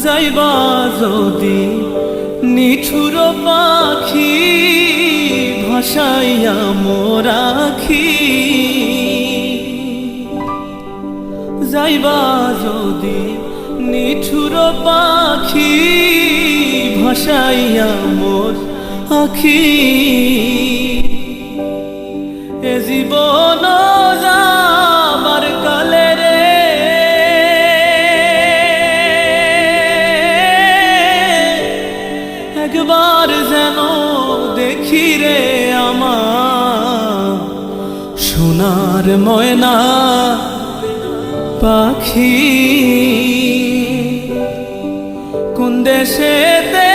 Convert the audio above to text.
যাইবা যদি নিঠুর পাখি ভাসাইয়া মোরাখি, যাইবা যদি নিঠুর পাখি ভাসাইয়া মোর আখি, এ জীবন যাবার কালে রে একবার যেন দেখি রে আমার সোনার ময়না পাখি, কোন দেশেতে